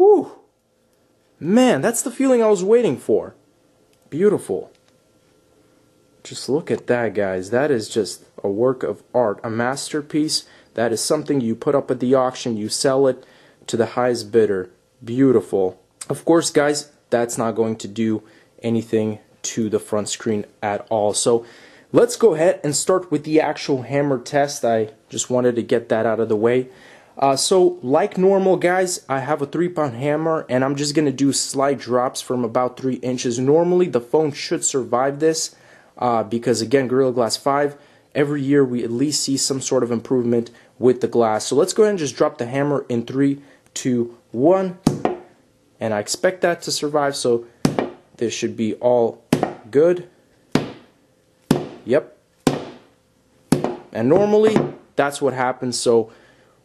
Whew. Man, that's the feeling I was waiting for. Beautiful. Just look at that, guys. That is just a work of art, a masterpiece. That is something you put up at the auction, you sell it to the highest bidder. Beautiful. Of course, guys, that's not going to do anything to the front screen at all. So let's go ahead and start with the actual hammer test. I just wanted to get that out of the way. So like normal, guys, I have a 3-pound hammer and I'm just going to do slight drops from about 3 inches. Normally the phone should survive this because, again, Gorilla Glass 5, every year we at least see some sort of improvement with the glass. So let's go ahead and just drop the hammer in 3, 2, 1, and I expect that to survive, so this should be all good. Yep. And normally that's what happens, so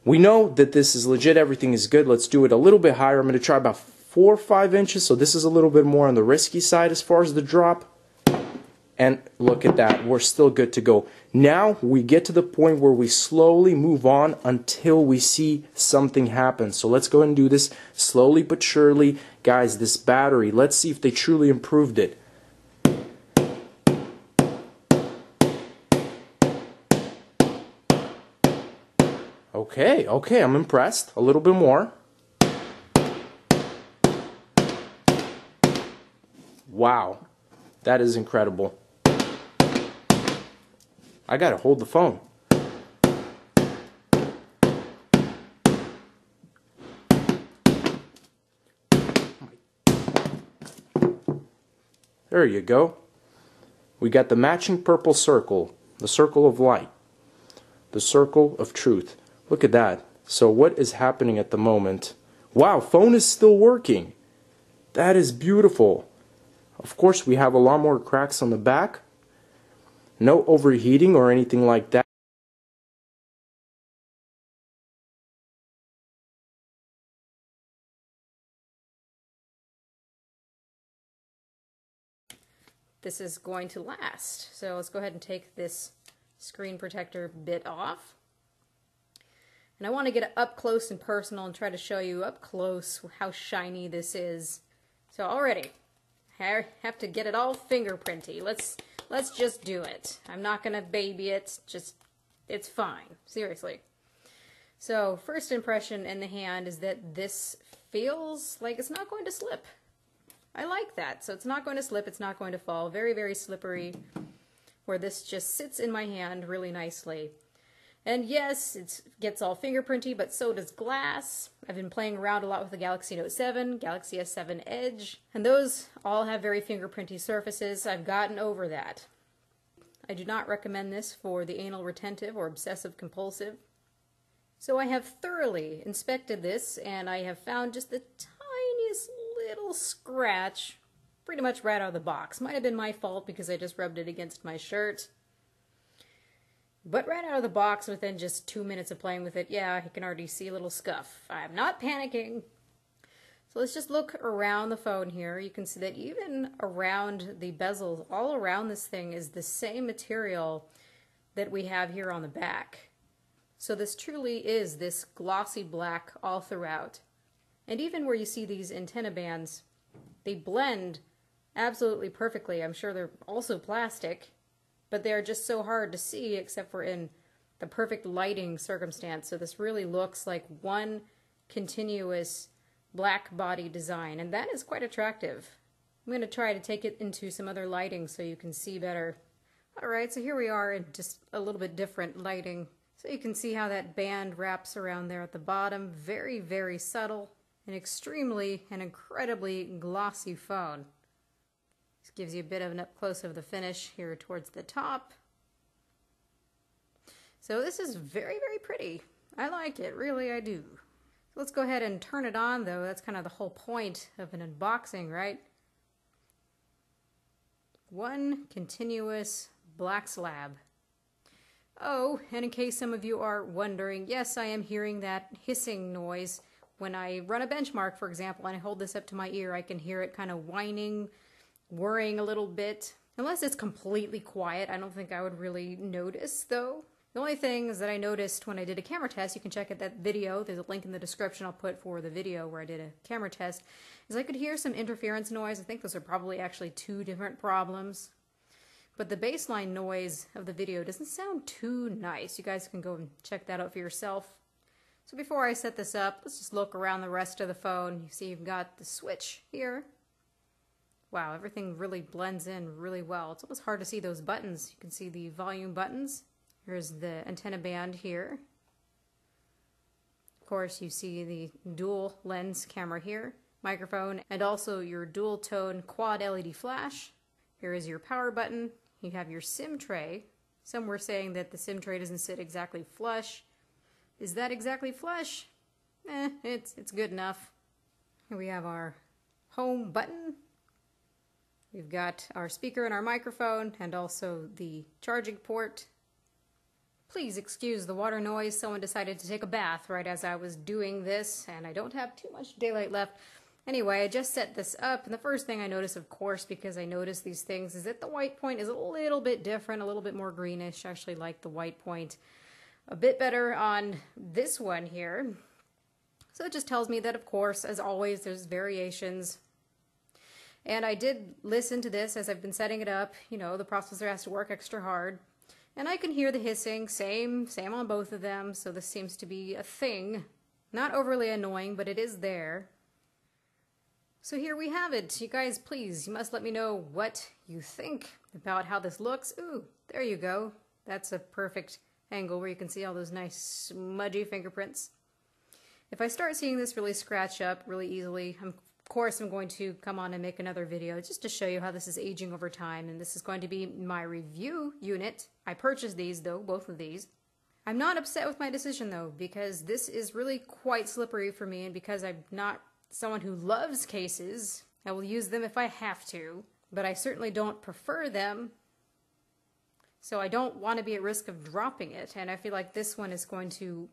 we know that this is legit, everything is good. Let's do it a little bit higher. I'm going to try about 4 or 5 inches, so this is a little bit more on the risky side as far as the drop. And look at that, we're still good to go. Now we get to the point where we slowly move on until we see something happen. So let's go ahead and do this slowly but surely. Guys, this battery, let's see if they truly improved it. Okay, I'm impressed. A little bit more. Wow, that is incredible. I gotta hold the phone. There you go. We got the matching purple circle, the circle of light, the circle of truth. Look at that. So what is happening at the moment? Wow, phone is still working. That is beautiful. Of course, we have a lot more cracks on the back. No overheating or anything like that. This is going to last. So let's go ahead and take this screen protector bit off. And I want to get up close and personal and try to show you up close how shiny this is. So already, I have to get it all fingerprinty. Let's just do it. I'm not going to baby it. Just, it's fine. Seriously. So first impression in the hand is that this feels like it's not going to slip. I like that. So it's not going to slip. It's not going to fall. Very, very slippery, where this just sits in my hand really nicely. And yes, it gets all fingerprinty, but so does glass. I've been playing around a lot with the Galaxy Note 7, Galaxy S7 Edge, and those all have very fingerprinty surfaces. I've gotten over that. I do not recommend this for the anal retentive or obsessive compulsive. So I have thoroughly inspected this, and I have found just the tiniest little scratch pretty much right out of the box. Might have been my fault because I just rubbed it against my shirt. But right out of the box, within just 2 minutes of playing with it, yeah, you can already see a little scuff. I'm not panicking. So let's just look around the phone here. You can see that even around the bezels, all around this thing is the same material that we have here on the back. So this truly is this glossy black all throughout. And even where you see these antenna bands, they blend absolutely perfectly. I'm sure they're also plastic, but they're just so hard to see except for in the perfect lighting circumstance. So this really looks like one continuous black body design, and that is quite attractive. I'm going to try to take it into some other lighting so you can see better. Alright, so here we are in just a little bit different lighting. So you can see how that band wraps around there at the bottom. Very, very subtle. An extremely and incredibly glossy phone. This gives you a bit of an up close of the finish here towards the top. So this is very, very pretty. I like it, really I do. So let's go ahead and turn it on though. That's kind of the whole point of an unboxing, right? One continuous black slab. Oh, and in case some of you are wondering, yes, I am hearing that hissing noise. When I run a benchmark, for example, and I hold this up to my ear, I can hear it kind of whining, whirring a little bit. Unless it's completely quiet, I don't think I would really notice, though. The only things that I noticed when I did a camera test, you can check out that video, there's a link in the description I'll put for the video where I did a camera test, is I could hear some interference noise. I think those are probably actually two different problems. But the baseline noise of the video doesn't sound too nice. You guys can go and check that out for yourself. So before I set this up, let's just look around the rest of the phone. You see you've got the switch here. Wow, everything really blends in really well. It's almost hard to see those buttons. You can see the volume buttons. Here's the antenna band here. Of course, you see the dual lens camera here, microphone, and also your dual tone quad LED flash. Here is your power button. You have your SIM tray. Some were saying that the SIM tray doesn't sit exactly flush. Is that exactly flush? It's good enough. Here we have our home button. We've got our speaker and our microphone, and also the charging port. Please excuse the water noise. Someone decided to take a bath right as I was doing this, and I don't have too much daylight left. Anyway, I just set this up, and the first thing I notice, of course, because I notice these things, is that the white point is a little bit different, a little bit more greenish. I actually like the white point a bit better on this one here. So it just tells me that, of course, as always, there's variations. And I did listen to this as I've been setting it up. You know, the processor has to work extra hard. And I can hear the hissing, same on both of them, so this seems to be a thing. Not overly annoying, but it is there. So here we have it. You guys, please, you must let me know what you think about how this looks. Ooh, there you go. That's a perfect angle where you can see all those nice smudgy fingerprints. If I start seeing this really scratch up really easily, of course I'm going to come on and make another video just to show you how this is aging over time, and this is going to be my review unit. I purchased these though, both of these. I'm not upset with my decision though, because this is really quite slippery for me, and because I'm not someone who loves cases, I will use them if I have to, but I certainly don't prefer them. So I don't want to be at risk of dropping it, and I feel like this one is going to